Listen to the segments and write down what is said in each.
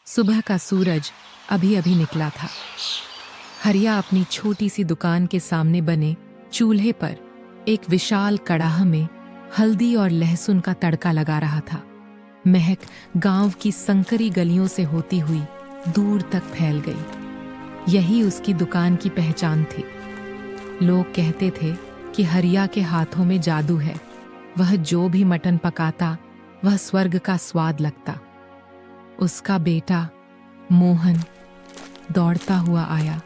सुबह का सूरज अभी अभी निकला था। हरिया अपनी छोटी सी दुकान के सामने बने चूल्हे पर एक विशाल कड़ाह में हल्दी और लहसुन का तड़का लगा रहा था। महक गांव की संकरी गलियों से होती हुई दूर तक फैल गई। यही उसकी दुकान की पहचान थी। लोग कहते थे कि हरिया के हाथों में जादू है। वह जो भी मटन पकाता वह स्वर्ग का स्वाद लगता। उसका बेटा मोहन दौड़ता हुआ आया।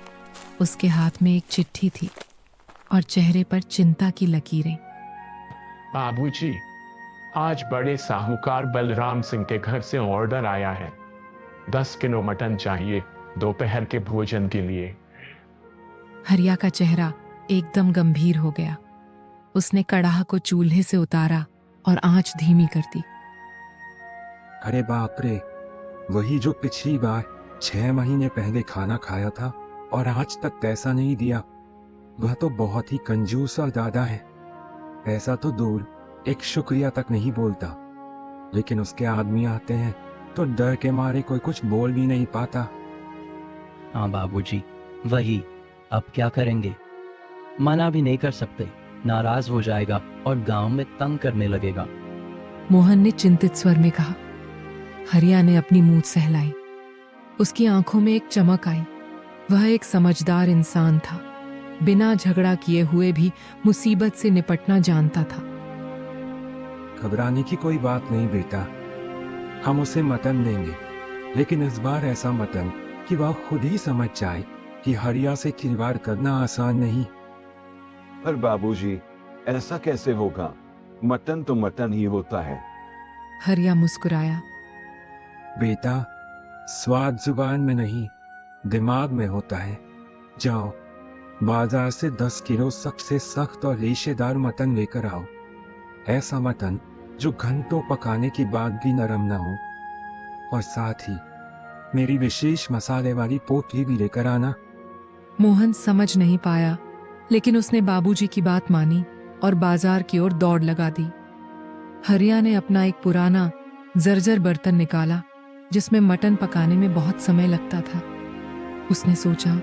उसके हाथ में एक चिट्ठी थी और चेहरे पर चिंता की लकीरें। बाबूजी, आज बड़े साहूकार बलराम सिंह के घर से ऑर्डर आया है। 10 किलो मटन चाहिए दोपहर के भोजन के लिए। हरिया का चेहरा एकदम गंभीर हो गया। उसने कड़ाह को चूल्हे से उतारा और आंच धीमी कर दी। अरे बाप रे, वही जो पिछली बार 6 महीने पहले खाना खाया था और आज तक पैसा नहीं दिया। वह तो बहुत ही कंजूस और दादा है। पैसा तो दूर, एक शुक्रिया तक नहीं बोलता। लेकिन उसके आदमी आते हैं तो डर के मारे कोई कुछ बोल भी नहीं पाता। हाँ बाबूजी, वही। अब क्या करेंगे? मना भी नहीं कर सकते, नाराज हो जाएगा और गांव में तंग करने लगेगा। मोहन ने चिंतित स्वर में कहा। हरिया ने अपनी मूंछ सहलाई। उसकी आंखों में एक चमक आई। वह एक समझदार इंसान था। बिना झगड़ा किए हुए भी मुसीबत से निपटना जानता था। घबराने की कोई बात नहीं बेटा, हम उसे मटन देंगे, लेकिन इस बार ऐसा मटन कि वह खुद ही समझ जाए कि हरिया से खिलवाड़ करना आसान नहीं। पर बाबूजी, ऐसा कैसे होगा? मटन तो मटन ही होता है। हरिया मुस्कुराया। बेटा, स्वाद जुबान में नहीं, दिमाग में होता है। जाओ, बाजार से 10 किलो सबसे सख्त और रेशेदार मटन लेकर आओ। ऐसा मटन जो घंटों पकाने के बाद भी नरम ना हो। और साथ ही मेरी विशेष मसाले वाली पोटली भी लेकर आना। मोहन समझ नहीं पाया, लेकिन उसने बाबूजी की बात मानी और बाजार की ओर दौड़ लगा दी। हरिया ने अपना एक पुराना जर्जर बर्तन निकाला जिसमें मटन पकाने में बहुत समय लगता था। उसने सोचा,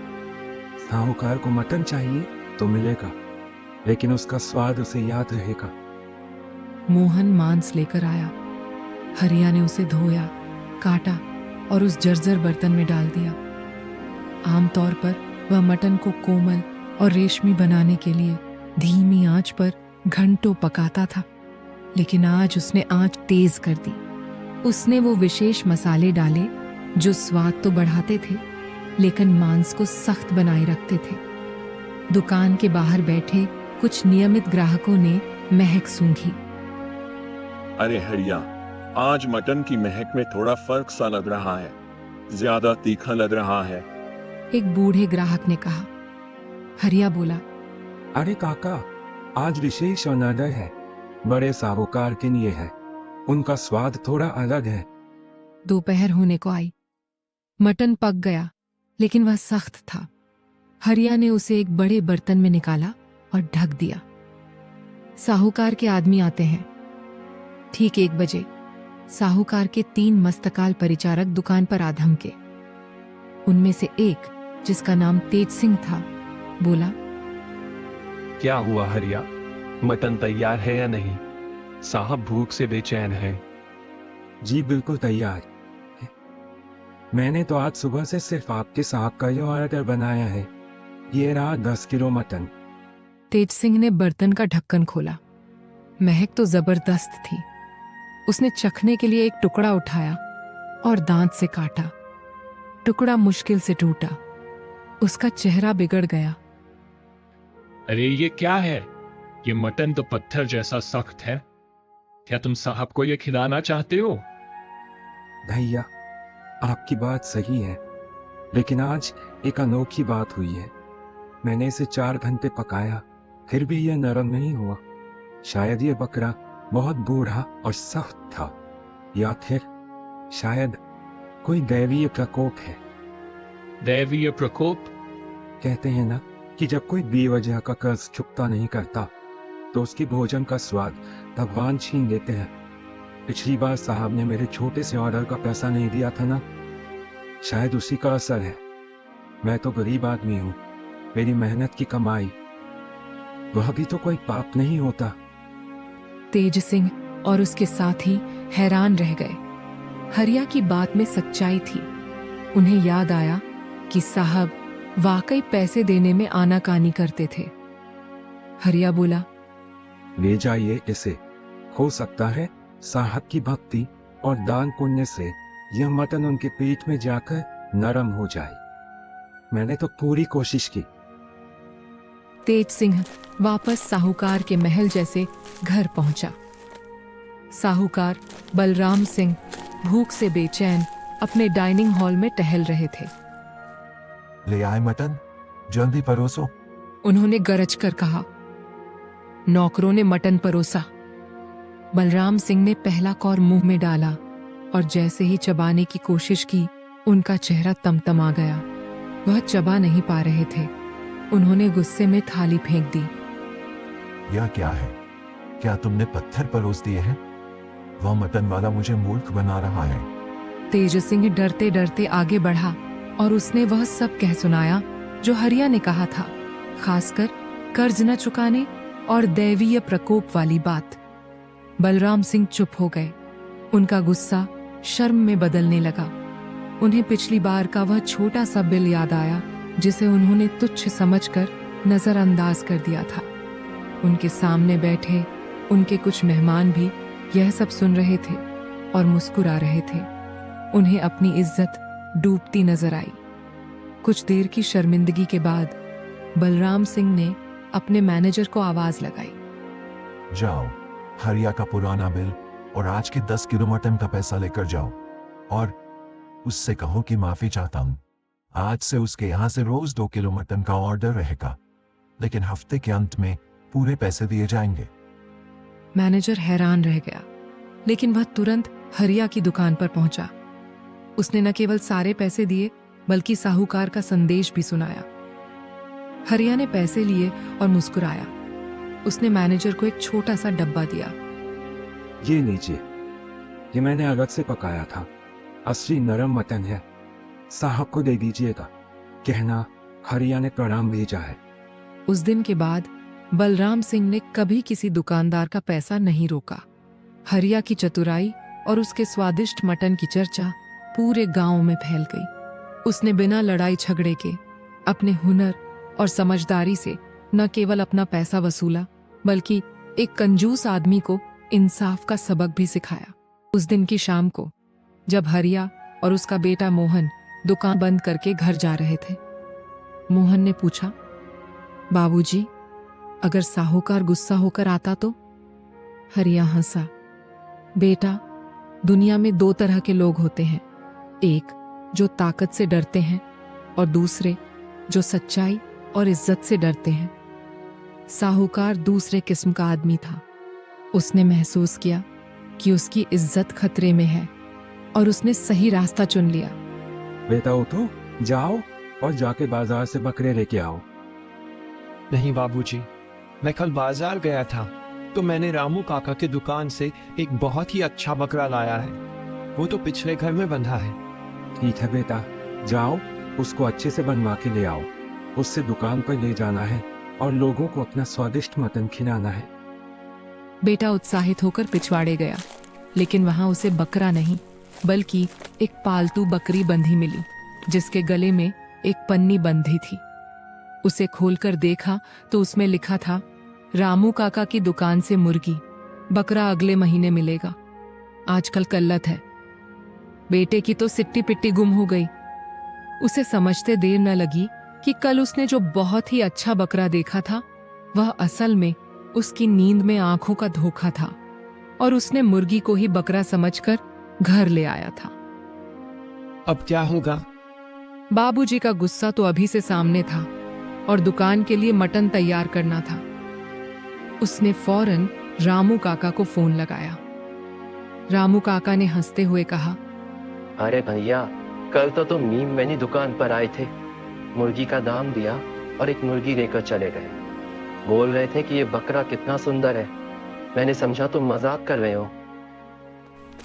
साहूकार को मटन चाहिए तो मिलेगा, लेकिन उसका स्वाद उसे याद रहेगा। मोहन मांस लेकर आया। हरिया ने उसे धोया, काटा और उस जर्जर बर्तन में डाल दिया। आमतौर पर वह मटन को कोमल और रेशमी बनाने के लिए धीमी आंच पर घंटों पकाता था, लेकिन आज उसने आंच तेज कर दी। उसने वो विशेष मसाले डाले जो स्वाद तो बढ़ाते थे, लेकिन मांस को सख्त बनाए रखते थे। दुकान के बाहर बैठे कुछ नियमित ग्राहकों ने महक सूंघी। अरे हरिया, आज मटन की महक में थोड़ा फर्क सा लग रहा है। ज्यादा तीखा लग रहा है। एक बूढ़े ग्राहक ने कहा। हरिया बोला, अरे काका, आज विशेष ऑर्डर है, बड़े साहूकार के लिए है। उनका स्वाद थोड़ा अलग है। दोपहर होने को आई। मटन पक गया, लेकिन वह सख्त था। हरिया ने उसे एक बड़े बर्तन में निकाला और ढक दिया। साहूकार के आदमी आते हैं। ठीक 1 बजे साहूकार के 3 मस्तकाल परिचारक दुकान पर आ धमके। उनमें से एक, जिसका नाम तेज सिंह था, बोला, क्या हुआ हरिया? मटन तैयार है या नहीं? साहब भूख से बेचैन है। जी बिल्कुल तैयार है। मैंने तो आज सुबह से सिर्फ आपके साहब का ही ऑर्डर बनाया है। ये रहा 10 किलो मटन। तेज सिंह ने बर्तन का ढक्कन खोला। महक तो जबरदस्त थी। उसने चखने के लिए एक टुकड़ा उठाया और दांत से काटा। टुकड़ा मुश्किल से टूटा। उसका चेहरा बिगड़ गया। अरे ये क्या है? ये मटन तो पत्थर जैसा सख्त है। क्या तुम साहब को ये खिलाना चाहते हो? भैया, आपकी बात सही है, लेकिन आज एक अनोखी बात हुई है। मैंने इसे 4 घंटे पकाया, फिर भी यह नरम नहीं हुआ। शायद ये बकरा बहुत बूढ़ा और सख्त था, या फिर शायद कोई दैवीय प्रकोप है। दैवीय प्रकोप? कहते हैं ना कि जब कोई बेवजह का कर्ज चुकता नहीं करता तो उसकी भोजन का स्वाद भगवान छीन लेते हैं। पिछली बार साहब ने मेरे छोटे से ऑर्डर का पैसा नहीं दिया था ना, शायद उसी का असर है। मैं तो गरीब आदमी हूँ, मेरी मेहनत की कमाई, वह भी तो कोई पाप नहीं होता। तेज सिंह और उसके साथी हैरान रह गए। हरिया की बात में सच्चाई थी। उन्हें याद आया कि साहब वाकई पैसे देने में आनाकानी करते थे। हरिया बोला, ले जाइए इसे, हो सकता है साहब की भक्ति और दान पुण्य से यह मटन उनके पेट में जाकर नरम हो जाए। मैंने तो पूरी कोशिश की। तेज सिंह वापस साहूकार के महल जैसे घर पहुंचा। साहूकार बलराम सिंह भूख से बेचैन अपने डाइनिंग हॉल में टहल रहे थे। ले आए मटन, जल्दी परोसो। उन्होंने गरज कर कहा। नौकरों ने मटन परोसा। बलराम सिंह ने पहला कौर मुंह में डाला और जैसे ही चबाने की कोशिश की, उनका चेहरा तमतमा गया। वह चबा नहीं पा रहे थे। उन्होंने गुस्से में थाली फेंक दी। यह क्या है? क्या तुमने पत्थर परोस दिए हैं? वह मटन वाला मुझे मूर्ख बना रहा है। तेज सिंह डरते डरते आगे बढ़ा और उसने वह सब कह सुनाया जो हरिया ने कहा था, खासकर कर्ज न चुकाने और दैवीय प्रकोप वाली बात। बलराम सिंह चुप हो गए। उनका गुस्सा शर्म में बदलने लगा। उन्हें पिछली बार का वह छोटा सा बिल याद आया जिसे उन्होंने तुच्छ समझकर नजरअंदाज कर दिया था। उनके सामने बैठे उनके कुछ मेहमान भी यह सब सुन रहे थे और मुस्कुरा रहे थे। उन्हें अपनी इज्जत डूबती नजर आई। कुछ देर की शर्मिंदगी के बाद बलराम सिंह ने अपने मैनेजर को आवाज लगाई। जाओ, हरिया का पुराना बिल और आज के 10 किलो मटन का पैसा लेकर जाओ और उससे कहो कि माफी चाहता हूं। आज से उसके यहाँ से रोज 2 किलो मटन का ऑर्डर रहेगा, लेकिन हफ्ते के अंत में पूरे पैसे दिए जाएंगे। मैनेजर हैरान रह गया, लेकिन वह तुरंत हरिया की दुकान पर पहुंचा। उसने न केवल सारे पैसे दिए बल्कि साहूकार का संदेश भी सुनाया। हरिया ने पैसे लिए और मुस्कुराया। उसने मैनेजर को एक छोटा सा डब्बा दिया। ये लीजिए, ये मैंने अलग से पकाया था, असली नरम मटन है, साहब को दे दीजिएगा, कहना हरिया ने प्रणाम भेजा है। उस दिन के बाद बलराम सिंह ने कभी किसी दुकानदार का पैसा नहीं रोका। हरिया की चतुराई और उसके स्वादिष्ट मटन की चर्चा पूरे गांव में फैल गई। उसने बिना लड़ाई झगड़े के अपने हुनर और समझदारी से न केवल अपना पैसा वसूला बल्कि एक कंजूस आदमी को इंसाफ का सबक भी सिखाया। उस दिन की शाम को जब हरिया और उसका बेटा मोहन दुकान बंद करके घर जा रहे थे, मोहन ने पूछा, बाबूजी, अगर साहूकार गुस्सा होकर आता तो? हरिया हंसा। बेटा, दुनिया में 2 तरह के लोग होते हैं, एक जो ताकत से डरते हैं और दूसरे जो सच्चाई और इज्जत से डरते हैं। साहूकार दूसरे किस्म का आदमी था। उसने महसूस किया कि उसकी इज्जत खतरे में है और उसने सही रास्ता चुन लिया। बेटा उठो, जाओ और जाके बाजार से बकरे लेके आओ। नहीं बाबूजी, मैं कल बाजार गया था तो मैंने रामू काका की दुकान से एक बहुत ही अच्छा बकरा लाया है। वो तो पिछले घर में बंधा है। ठीक है बेटा, जाओ उसको अच्छे से बनवा के ले आओ। उससे दुकान पर ले जाना है और लोगों को अपना स्वादिष्ट मटन खिलाना है। बेटा उत्साहित होकर पिछवाड़े गया, लेकिन वहां उसे बकरा नहीं बल्कि एक पालतू बकरी बंधी मिली जिसके गले में एक पन्नी बंधी थी। उसे खोलकर देखा तो उसमें लिखा था, रामू काका की दुकान से मुर्गी, बकरा अगले महीने मिलेगा। आजकल कल्लत है। बेटे की तो सिट्टी पिट्टी गुम हो गई। उसे समझते देर न लगी कि कल उसने जो बहुत ही अच्छा बकरा देखा था वह असल में उसकी नींद में आंखों का धोखा था और उसने मुर्गी को ही बकरा समझकर घर ले आया था। अब क्या होगा? बाबूजी का गुस्सा तो अभी से सामने था और दुकान के लिए मटन तैयार करना था। उसने फौरन रामू काका को फोन लगाया। रामू काका ने हंसते हुए कहा, अरे भैया, कल तो तुम मीम मैनी दुकान पर आए थे, मुर्गी का दाम दिया और एक मुर्गी लेकर चले गए। बोल रहे थे कि ये बकरा कितना सुंदर है। मैंने समझा तुम मजाक कर रहे हो।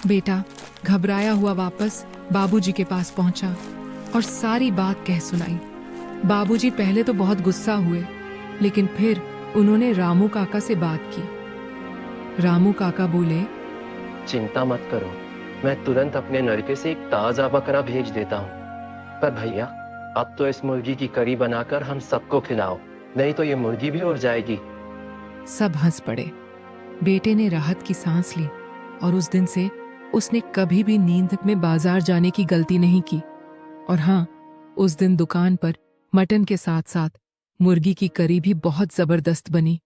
बेटा घबराया हुआ वापस बाबूजी के पास पहुंचा और सारी बात कह सुनाई। बाबूजी पहले तो बहुत गुस्सा हुए, लेकिन फिर उन्होंने रामू काका से बात की। रामू काका बोले, चिंता मत करो, मैं तुरंत अपने लड़के से एक ताजा बकरा भेज देता हूँ। पर भैया, अब तो इस मुर्गी की करी बनाकर हम सबको खिलाओ, नहीं तो ये मुर्गी भी उड़ जाएगी। सब हंस पड़े। बेटे ने राहत की सांस ली और उस दिन से उसने कभी भी नींद में बाजार जाने की गलती नहीं की। और हाँ, उस दिन दुकान पर मटन के साथ साथ मुर्गी की करी भी बहुत जबरदस्त बनी।